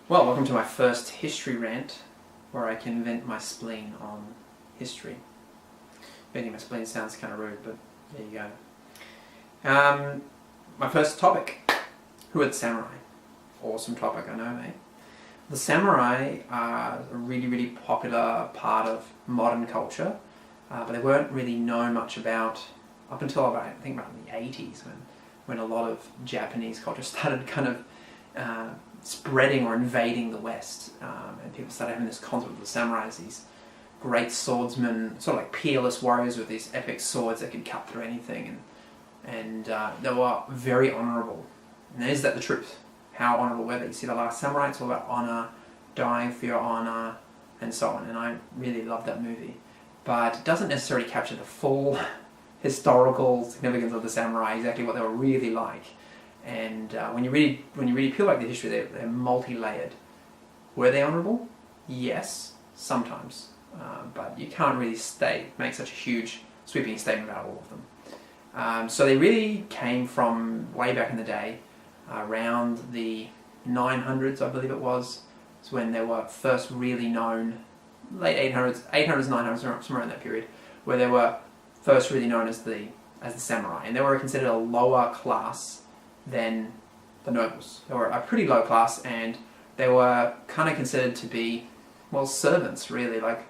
Well, welcome to my first history rant, where I can vent my spleen on history. Venting my spleen sounds kind of rude, but there you go. My first topic, who are the samurai? Awesome topic, I know, mate. The samurai are a really, really popular part of modern culture, but they weren't really known much about up until about, I think around the 80s, when a lot of Japanese culture started kind of spreading or invading the West, and people started having this concept of the samurai as these great swordsmen, sort of like peerless warriors with these epic swords that could cut through anything, and they were very honourable. And is that the truth? How honourable were they? You see, The Last Samurai, it's all about honour, dying for your honour, and so on, and I really love that movie. But it doesn't necessarily capture the full historical significance of the samurai, exactly what they were really like. And when you really peel back the history, they're multi-layered. Were they honourable? Yes, sometimes, but you can't really make such a huge sweeping statement about all of them. So they really came from way back in the day, around the 900s, I believe it was. It's when they were first really known, late 800s, 900s, somewhere in that period, where they were first really known as the samurai, and they were considered a lower class than the nobles. They were a pretty low class, and they were kind of considered to be, well, servants, really, like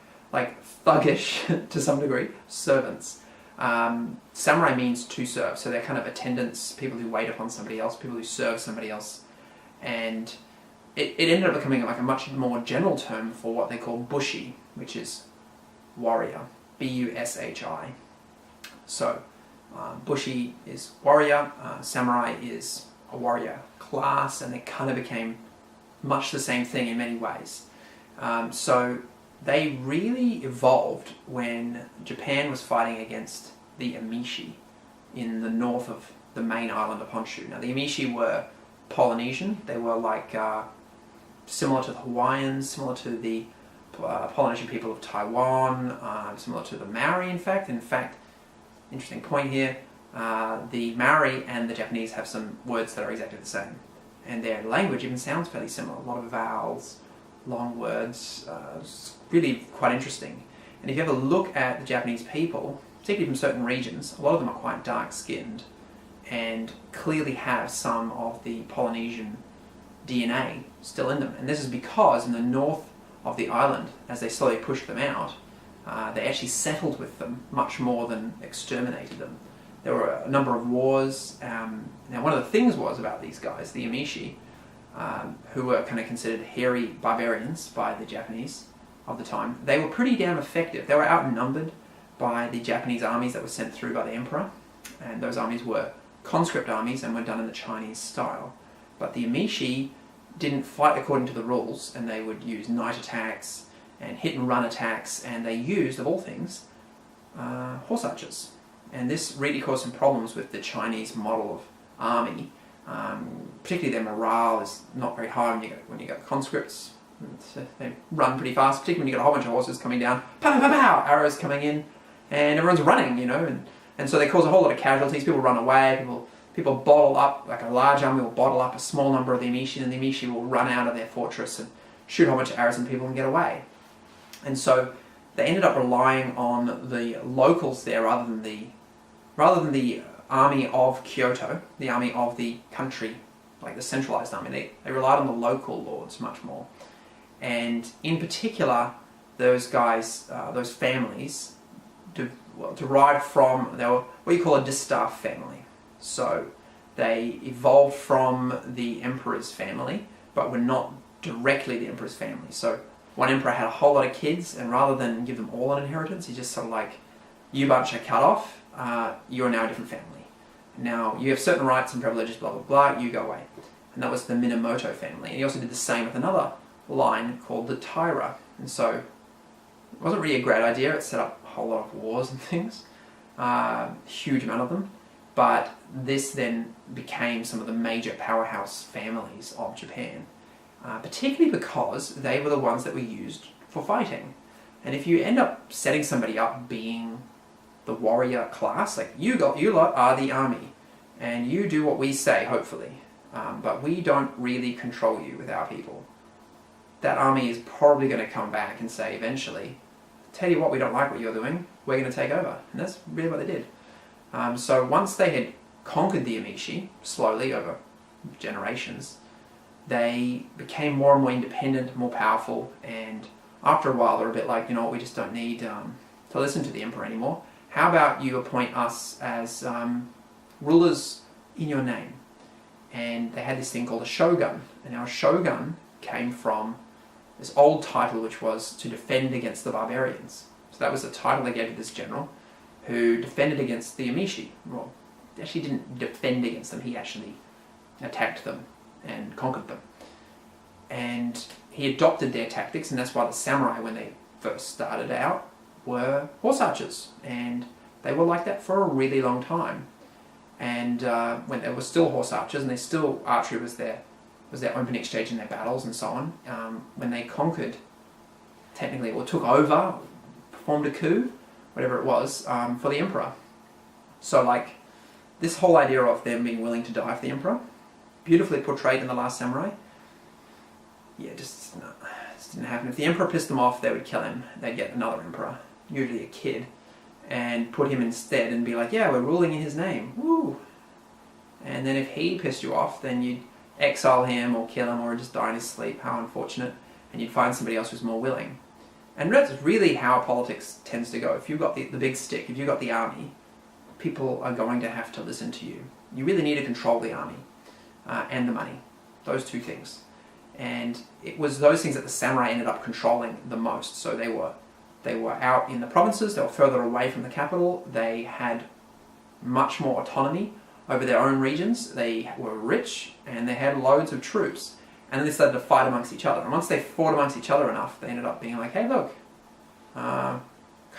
thuggish to some degree, servants. Samurai means to serve, so they're kind of attendants, people who wait upon somebody else, people who serve somebody else, and it ended up becoming like a much more general term for what they call bushi, which is warrior, B-U-S-H-I. So bushi is warrior, samurai is a warrior class, and they kind of became much the same thing in many ways. So they really evolved when Japan was fighting against the Emishi in the north of the main island of Honshu. Now the Emishi were Polynesian. They were like similar to the Hawaiians, similar to the Polynesian people of Taiwan, similar to the Maori in fact. Interesting point here, the Maori and the Japanese have some words that are exactly the same, and their language even sounds fairly similar. A lot of vowels, long words, it's really quite interesting. And if you ever look at the Japanese people, particularly from certain regions, a lot of them are quite dark-skinned and clearly have some of the Polynesian DNA still in them. And this is because in the north of the island, as they slowly pushed them out, they actually settled with them much more than exterminated them. There were a number of wars. Now one of the things was about these guys, the Emishi, who were kind of considered hairy barbarians by the Japanese of the time. They were pretty damn effective. They were outnumbered by the Japanese armies that were sent through by the emperor, and those armies were conscript armies and were done in the Chinese style. But the Emishi didn't fight according to the rules, and they would use night attacks and hit and run attacks, and they used, of all things, horse archers. And this really caused some problems with the Chinese model of army. Particularly their morale is not very high when you got conscripts. They run pretty fast, particularly when you got a whole bunch of horses coming down, pow, pow, pow, arrows coming in, and everyone's running, and so they cause a whole lot of casualties. People run away, people bottle up, like a large army will bottle up a small number of the Emishi, and the Emishi will run out of their fortress and shoot a whole bunch of arrows and people and get away. And so they ended up relying on the locals there rather than the army of Kyoto, the army of the country, like the centralized army. They relied on the local lords much more. And in particular, those guys, those families, derived from, they were what you call a distaff family. So they evolved from the emperor's family, but were not directly the emperor's family. So one emperor had a whole lot of kids, and rather than give them all an inheritance, he just sort of like, you bunch are cut off, you're now a different family. Now, you have certain rights and privileges, blah, blah, blah, you go away. And that was the Minamoto family. And he also did the same with another line called the Taira. And so, it wasn't really a great idea. It set up a whole lot of wars and things, huge amount of them. But this then became some of the major powerhouse families of Japan, particularly because they were the ones that were used for fighting. And if you end up setting somebody up being the warrior class, like you lot are the army, and you do what we say, hopefully, but we don't really control you with our people. that army is probably going to come back and say eventually, tell you what, we don't like what you're doing, we're going to take over. And that's really what they did. So once they had conquered the Amishi, slowly over generations, they became more and more independent, more powerful, and after a while they're a bit like, you know what, we just don't need to listen to the emperor anymore. How about you appoint us as rulers in your name? And they had this thing called a shogun. And now a shogun came from this old title, which was to defend against the barbarians. So that was the title they gave to this general who defended against the Amishi. Well, he actually didn't defend against them, he actually attacked them and conquered them. And he adopted their tactics, and that's why the samurai, when they first started out, were horse archers. And they were like that for a really long time. And when they were still horse archers, and they still, archery was their opening stage in their battles and so on, when they conquered, technically, or took over, performed a coup, whatever it was, for the emperor. So like, this whole idea of them being willing to die for the emperor, beautifully portrayed in The Last Samurai. Yeah, just didn't happen. If the emperor pissed them off, they would kill him. They'd get another emperor, usually a kid, and put him instead and be like, yeah, we're ruling in his name, woo! And then if he pissed you off, then you'd exile him or kill him or just die in his sleep, how unfortunate, and you'd find somebody else who's more willing. And that's really how politics tends to go. If you've got the big stick, if you've got the army, people are going to have to listen to you. You really need to control the army and the money, those two things. And it was those things that the samurai ended up controlling the most. So they were out in the provinces, they were further away from the capital, they had much more autonomy over their own regions, they were rich, and they had loads of troops. And then they started to fight amongst each other. And once they fought amongst each other enough, they ended up being like, hey look, kind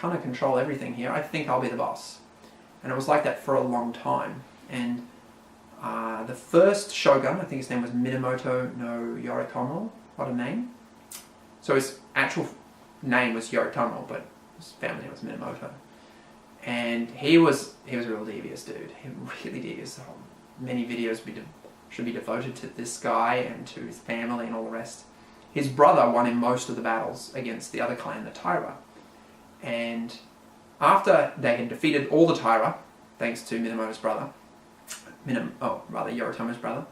of control everything here, I think I'll be the boss. And it was like that for a long time. And the first shogun, I think his name was Minamoto no Yoritomo, what a name. So his actual name was Yoritomo, but his family name was Minamoto. And he was a real devious dude. He really devious. Many videos should be devoted to this guy and to his family and all the rest. His brother won in most of the battles against the other clan, the Taira. And after they had defeated all the Taira, thanks to Minamoto's brother, Yoritomo's brother,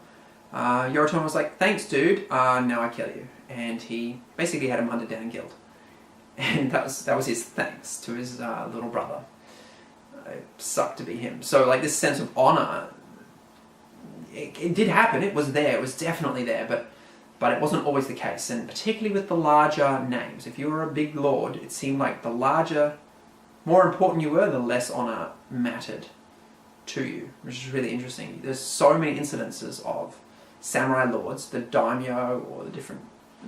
Yoritomo was like, thanks dude, now I kill you. And he basically had him hunted down and killed. And that was his thanks to his little brother. It sucked to be him. So like this sense of honor, it did happen, it was there, it was definitely there, but it wasn't always the case. And particularly with the larger names, if you were a big lord, it seemed like the larger, more important you were, the less honor mattered to you, which is really interesting. There's so many incidences of samurai lords, the daimyo, or the different...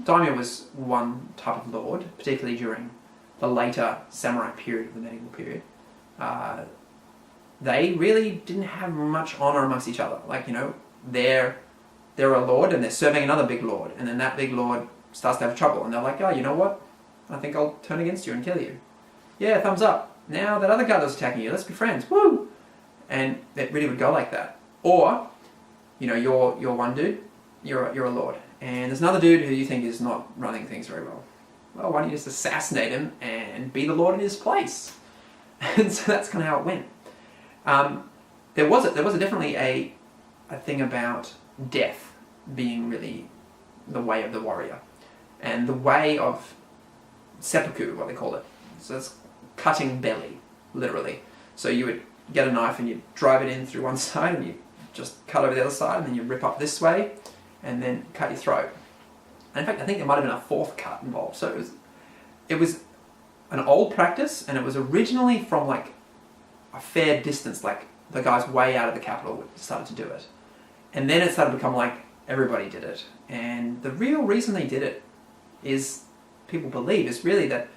Daimyo was one type of lord, particularly during the later samurai period, the medieval period. They really didn't have much honor amongst each other. Like, you know, they're a lord and they're serving another big lord, and then that big lord starts to have trouble, and they're like, oh, you know what? I think I'll turn against you and kill you. Yeah, thumbs up. Now that other guy that's attacking you, let's be friends. Woo! And it really would go like that. Or, you know, you're one dude, you're a lord, and there's another dude who you think is not running things very well. Well, why don't you just assassinate him and be the lord in his place? And so that's kind of how it went. There was definitely a thing about death being really the way of the warrior, and the way of seppuku, what they call it. So it's cutting belly, literally. So you would get a knife and you drive it in through one side and you just cut over the other side, and then you rip up this way and then cut your throat. And in fact, I think there might have been a fourth cut involved. So it was an old practice, and it was originally from like a fair distance, like the guys way out of the capital started to do it. And then it started to become like everybody did it. And the real reason they did it is, people believe, is really that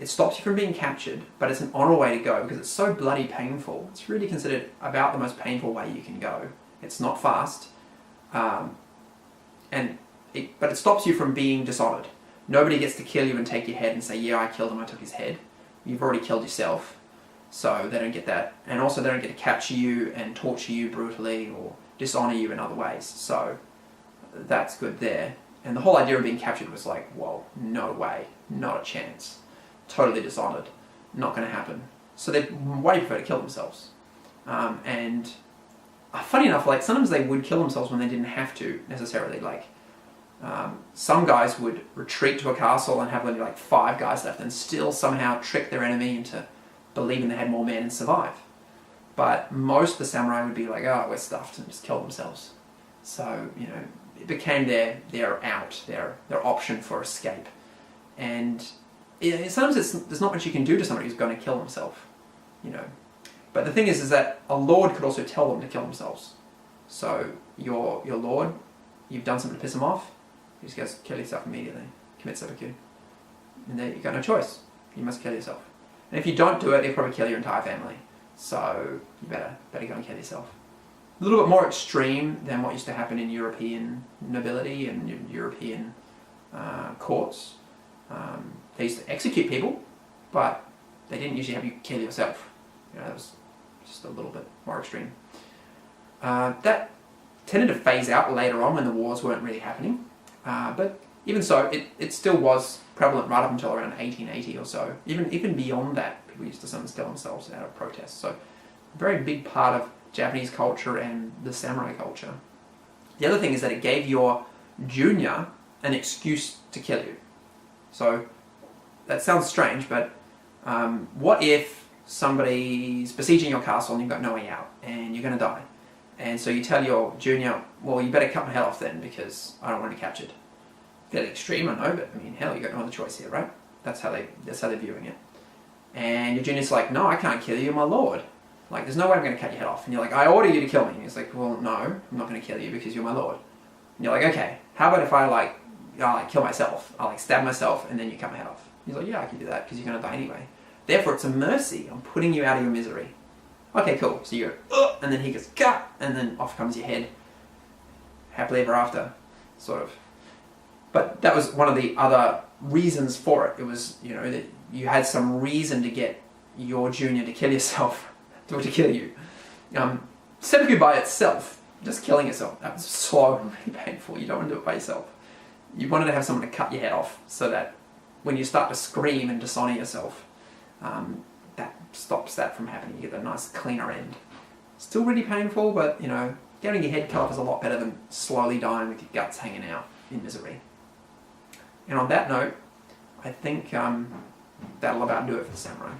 it stops you from being captured, but it's an honor way to go because it's so bloody painful. It's really considered about the most painful way you can go. It's not fast, but it stops you from being dishonored. Nobody gets to kill you and take your head and say, yeah, I killed him, I took his head. You've already killed yourself, so they don't get that. And also they don't get to capture you and torture you brutally or dishonor you in other ways. So that's good there. And the whole idea of being captured was like, whoa, no way, not a chance. Totally dishonored, not going to happen. So they way prefer to kill themselves. And funny enough, like sometimes they would kill themselves when they didn't have to necessarily. Like some guys would retreat to a castle and have only like 5 guys left and still somehow trick their enemy into believing they had more men and survive. But most of the samurai would be like, oh, we're stuffed, and just kill themselves. So, you know, it became their out, their option for escape. And sometimes there's not much you can do to somebody who's going to kill himself, you know. But the thing is that a lord could also tell them to kill themselves. So your lord, you've done something to piss him off, he just goes, kill yourself immediately, commit seppuku. And then you've got no choice, you must kill yourself. And if you don't do it, he'll probably kill your entire family. So you better go and kill yourself. A little bit more extreme than what used to happen in European nobility and European courts. They used to execute people, but they didn't usually have you kill yourself. You know, that was just a little bit more extreme. That tended to phase out later on when the wars weren't really happening. But even so, it still was prevalent right up until around 1880 or so. Even beyond that, people used to sometimes kill themselves out of protest. So a very big part of Japanese culture and the samurai culture. The other thing is that it gave your junior an excuse to kill you. So that sounds strange, but what if somebody's besieging your castle and you've got no way out and you're going to die? And so you tell your junior, well, you better cut my head off then because I don't want to be captured. Fairly extreme, I know, but I mean, hell, you got no other choice here, right? That's how they're viewing it. And your junior's like, no, I can't kill you, you're my lord. Like, there's no way I'm going to cut your head off. And you're like, I order you to kill me. And he's like, well, no, I'm not going to kill you because you're my lord. And you're like, okay, how about if I kill myself? I'll stab myself and then you cut my head off. He's like, yeah, I can do that because you're going to die anyway. Therefore, it's a mercy. I'm putting you out of your misery. Okay, cool. So you go, and then he goes, cut, and then off comes your head. Happily ever after, sort of. But that was one of the other reasons for it. It was, you know, that you had some reason to get your junior to kill yourself, to kill you. Seppuku by itself, just killing yourself, that was slow and really painful. You don't want to do it by yourself. You wanted to have someone to cut your head off so that when you start to scream and dishonor yourself, that stops that from happening. You get a nice cleaner end. Still really painful, but you know, getting your head cut off is a lot better than slowly dying with your guts hanging out in misery. And on that note, I think that'll about do it for the samurai.